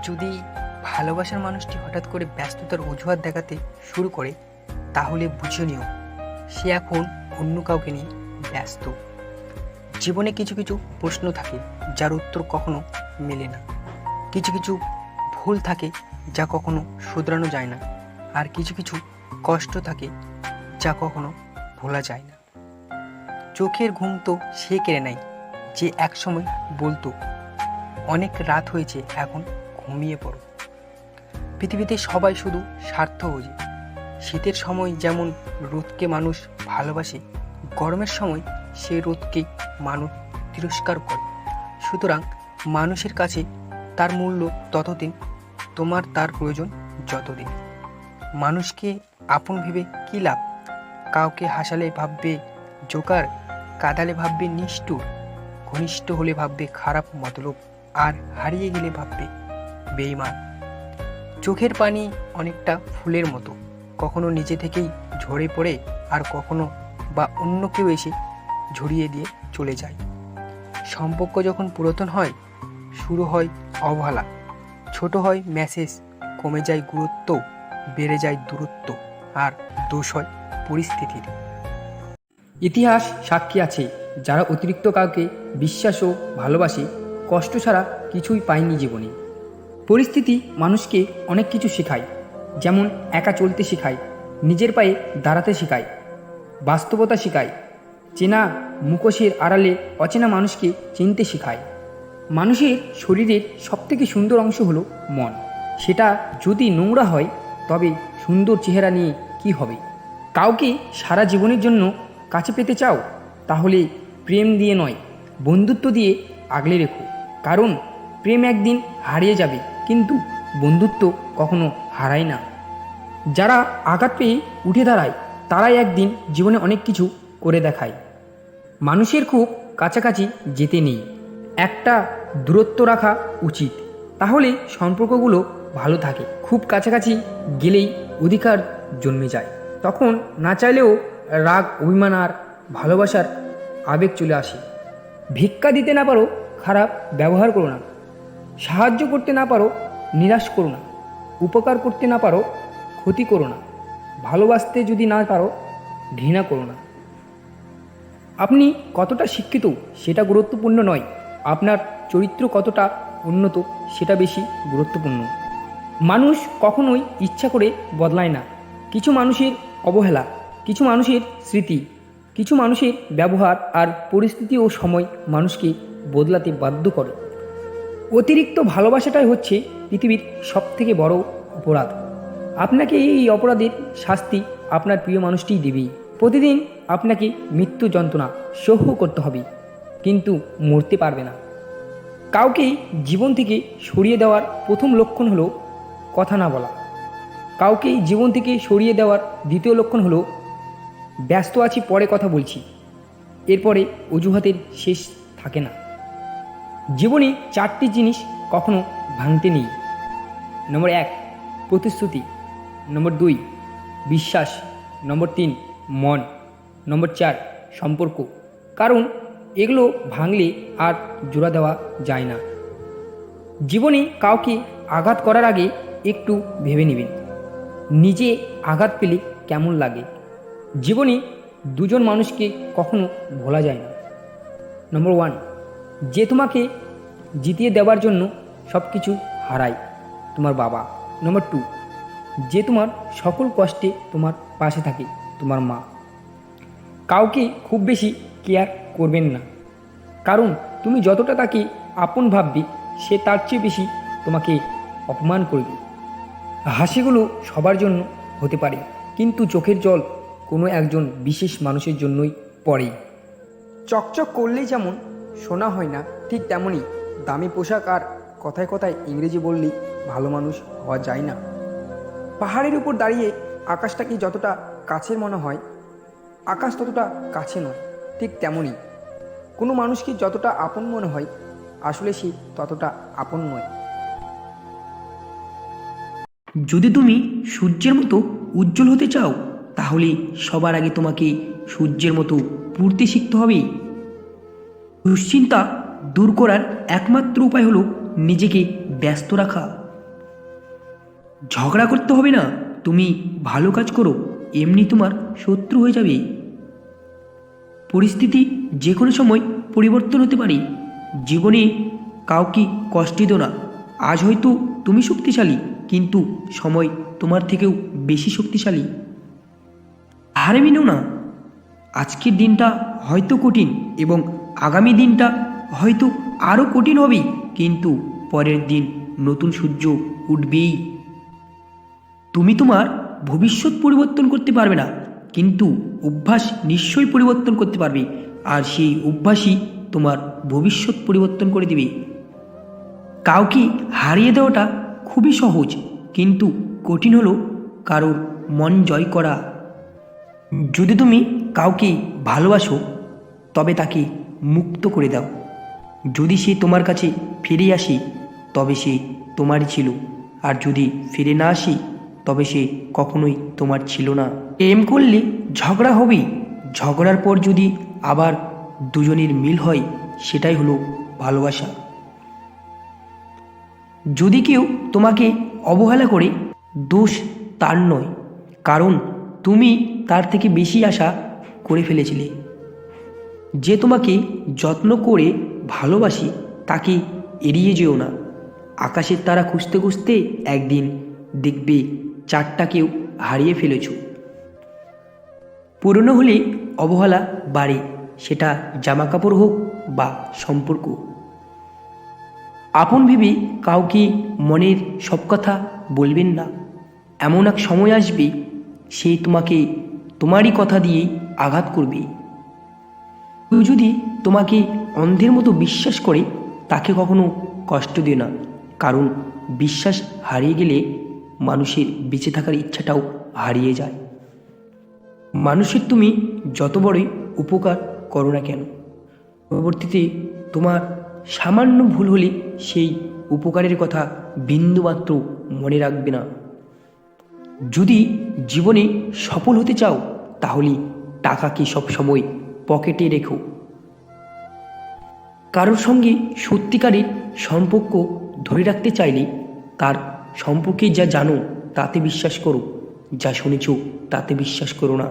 যদি ভালোবাসার মানুষটি হঠাৎ করে ব্যস্ততার অজুহাত দেখাতে শুরু করে, তাহলে বুঝে নিও সে এখন অন্য কাউকে নিয়ে ব্যস্ত। জীবনে কিছু কিছু প্রশ্ন থাকে যার উত্তর কখনো মেলে না, কিছু কিছু ভুল থাকে যা কখনো শুধরানো যায় না, আর কিছু কিছু কষ্ট থাকে যা কখনো ভোলা যায় না। চোখের ঘুম তো সে কেড়ে নেয় যে একসময় বলতো অনেক রাত হয়েছে, এখন ঘুমিয়ে পড়ো। পৃথিবীতে সবাই শুধু স্বার্থ বোঝে। শীতের সময় যেমন রোদকে মানুষ ভালোবাসে, গরমের সময় সেই রোদকে মানুষ তিরস্কার করে। সুতরাং মানুষের কাছে তার মূল্য ততদিন, তোমার তার প্রয়োজন যতদিন। মানুষকে আপন ভেবে কী লাভ? কাউকে হাসালে ভাববে জোকার, কাঁদালে ভাববে নিষ্ঠুর, ঘনিষ্ঠ হলে ভাববে খারাপ মতলব, আর হারিয়ে গেলে ভাববে বেঈমান। চোখের পানি অনেকটা ফুলের মতো, কখনো নিজে থেকেই ঝরে পড়ে, আর কখনো বা অন্য কেউ এসে ঝরিয়ে দিয়ে চলে যায়। সম্পর্ক যখন পুরাতন হয়, শুরু হয় অবহেলা, ছোট হয় মেসেজ, কমে যায় গুরুত্ব, বেড়ে যায় দূরত্ব, আর দোষ হয় পরিস্থিতির। ইতিহাস সাক্ষী আছে, যারা অতিরিক্ত কাউকে বিশ্বাস ও ভালোবাসে, কষ্ট ছাড়া কিছুই পায়নি জীবনে। পরিস্থিতি মানুষকে অনেক কিছু শেখায়, যেমন একা চলতে শেখায়, নিজের পায়ে দাঁড়াতে শেখায়, বাস্তবতা শেখায়, চেনা মুখোশের আড়ালে অচেনা মানুষকে চিনতে শেখায়। মানুষের শরীরের সবথেকে সুন্দর অংশ হলো মন। সেটা যদি নোংরা হয়, তবে সুন্দর চেহারা নিয়ে কি হবে? কাউকে সারা জীবনের জন্য কাছে পেতে চাও, তাহলে প্রেম দিয়ে নয়, বন্ধুত্ব দিয়ে আগলে রেখো। কারণ প্রেম একদিন হারিয়ে যাবে, কিন্তু বন্ধুত্ব কখনো হারায় না। যারা আঘাত পেয়ে উঠে দাঁড়ায়, তারাই একদিন জীবনে অনেক কিছু করে দেখায়। মানুষের খুব কাছাকাছি যেতে নেই, একটা দূরত্ব রাখা উচিত, তাহলে সম্পর্কগুলো ভালো থাকে। খুব কাছাকাছি গেলেই অধিকার জন্মে যায়, তখন না চাইলেও রাগ, অভিমান আর ভালোবাসার আবেগ চলে আসে। ভিক্ষা দিতে না পারো, খারাপ ব্যবহার করো না। সাহায্য করতে না পারো, নিরাশ করো না। উপকার করতে না পারো, ক্ষতি করো না। ভালোবাসতে যদি না পারো, ঘৃণা করো না। আপনি কতটা শিক্ষিত সেটা গুরুত্বপূর্ণ নয়, আপনার চরিত্র কতটা উন্নত সেটা বেশি গুরুত্বপূর্ণ। মানুষ কখনোই ইচ্ছা করে বদলায় না। কিছু মানুষের অবহেলা, কিছু মানুষের স্মৃতি, কিছু মানুষের ব্যবহার আর পরিস্থিতি ও সময় মানুষকে বদলাতে বাধ্য করে। অতিরিক্ত ভালোবাসাটাই হচ্ছে পৃথিবীর সবথেকে বড় অপরাধ। আপনাকে এই অপরাধের শাস্তি আপনার প্রিয় মানুষটিই দেবেই। প্রতিদিন আপনাকে মৃত্যু যন্ত্রণা সহ্য করতে হবে, কিন্তু মরতে পারবে না। কাউকে জীবন থেকে সরিয়ে দেওয়ার প্রথম লক্ষণ হলো কথা না বলা। কাউকে জীবন থেকে সরিয়ে দেওয়ার দ্বিতীয় লক্ষণ হলো ব্যস্ত আছি, পরে কথা বলছি। এরপরে অজুহাতের শেষ থাকে না। জীবনে 4টি জিনিস কখনো ভাঙতে নেই। নম্বর 1 প্রতিশ্রুতি, নম্বর 2 বিশ্বাস, নম্বর 3 মন, নম্বর 4 সম্পর্ক। কারণ এগুলো ভাঙলে আর জোড়া দেওয়া যায় না। জীবনে কাউকে আঘাত করার আগে একটু ভেবে নেবেন, নিজে আঘাত পেলে কেমন লাগে। জীবনে দুজন মানুষকে কখনো ভোলা যায় না। নম্বর 1 যে তোমাকে জিতিয়ে দেওয়ার জন্য সব কিছু হারায়, তোমার বাবা। নম্বর 2 যে তোমার সকল কষ্টে তোমার পাশে থাকে, তোমার মা। কাউকে খুব বেশি কেয়ার করবেন না, কারণ তুমি যতটা তাকে আপন ভাববে, সে তার চেয়ে বেশি তোমাকে অপমান করবে। হাসিগুলো সবার জন্য হতে পারে, কিন্তু চোখের জল কোনো একজন বিশেষ মানুষের জন্যই পড়ে। চকচক করলেই যেমন শোনা হয় না, ঠিক তেমনই দামি পোশাক আর কথায় কথায় ইংরেজি বললেই ভালো মানুষ হওয়া যায় না। পাহাড়ের উপর দাঁড়িয়ে আকাশটাকে যতটা কাছের মনে হয়, আকাশ ততটা কাছে নয়। ঠিক তেমনই কোনো মানুষকে যতটা আপন মনে হয়, আসলে সে ততটা আপন নয়। যদি তুমি সূর্যের মতো উজ্জ্বল হতে চাও, তাহলে সবার আগে তোমাকে সূর্যের মতো পুড়তে শিখতে হবে। দুশ্চিন্তা দূর করার একমাত্র উপায় হলো নিজেকে ব্যস্ত রাখা। ঝগড়া করতে হবে না, তুমি ভালো কাজ করো, এমনি তোমার শত্রু হয়ে যাবে। পরিস্থিতি যে কোনো সময় পরিবর্তন হতে পারে। জীবনে কাউকে কষ্ট দিও না। আজ হয়তো তুমি শক্তিশালী, কিন্তু সময় তোমার থেকেও বেশি শক্তিশালী। হার মেনো না। আজকের দিনটা হয়তো কঠিন এবং আগামী দিনটা হয়তো আরও কঠিন হবে, কিন্তু পরের দিন নতুন সূর্য উঠবেই। তুমি তোমার ভবিষ্যৎ পরিবর্তন করতে পারবে না, কিন্তু অভ্যাস নিশ্চয়ই পরিবর্তন করতে পারবে, আর সেই অভ্যাসই তোমার ভবিষ্যৎ পরিবর্তন করে দেবে। কাউকে হারিয়ে দেওয়াটা খুবই সহজ, কিন্তু কঠিন হলো কারোর মন জয় করা। যদি তুমি কাউকে ভালোবাসো, তবে তাকে মুক্ত করে দাও। যদি সে তোমার কাছে ফিরে আসে, তবে সে তোমারই ছিল, আর যদি ফিরে না আসে, তবে সে কখনোই তোমার ছিল না। প্রেম করলে ঝগড়া হবেই, ঝগড়ার পর যদি আবার দুজনের মিল হয়, সেটাই হলো ভালোবাসা। যদি কেউ তোমাকে অবহেলা করে, দোষ তার নয়, কারণ তুমি তার থেকে বেশি আশা করে ফেলেছিলে। যে তোমাকে যত্ন করে ভালোবাসি, তাকে এড়িয়ে যেও না। আকাশের তারা খুঁজতে খুঁজতে একদিন দেখবে চারটাকেও হারিয়ে ফেলেছ। পুরনো হলে অবহেলা বাড়ে, সেটা জামাকাপড় হোক বা সম্পর্ক। আপন ভেবে কাউকে মনের সব কথা বলবেন না। এমন এক সময় আসবে, সে তোমাকে তোমারই কথা দিয়েই আঘাত করবে। কেউ যদি তোমাকে অন্ধের মতো বিশ্বাস করে, তাকে কখনো কষ্ট দিও না, কারণ বিশ্বাস হারিয়ে গেলে মানুষের বেঁচে থাকার ইচ্ছাটাও হারিয়ে যায়। মানুষের তুমি যত বড়ই উপকার করো না কেন, পরবর্তীতে তোমার সামান্য ভুল হলে সেই উপকারের কথা বিন্দুমাত্র মনে রাখবে না। যদি জীবনে সফল হতে চাও, তাহলে টাকাকে সবসময় পকেটে রেখো। কারোর সঙ্গে সত্যিকারের সম্পর্ক ধরে রাখতে চাইলে তার সম্পর্কে যা জানো তাতে বিশ্বাস করো, যা শুনেছ তাতে বিশ্বাস করো না।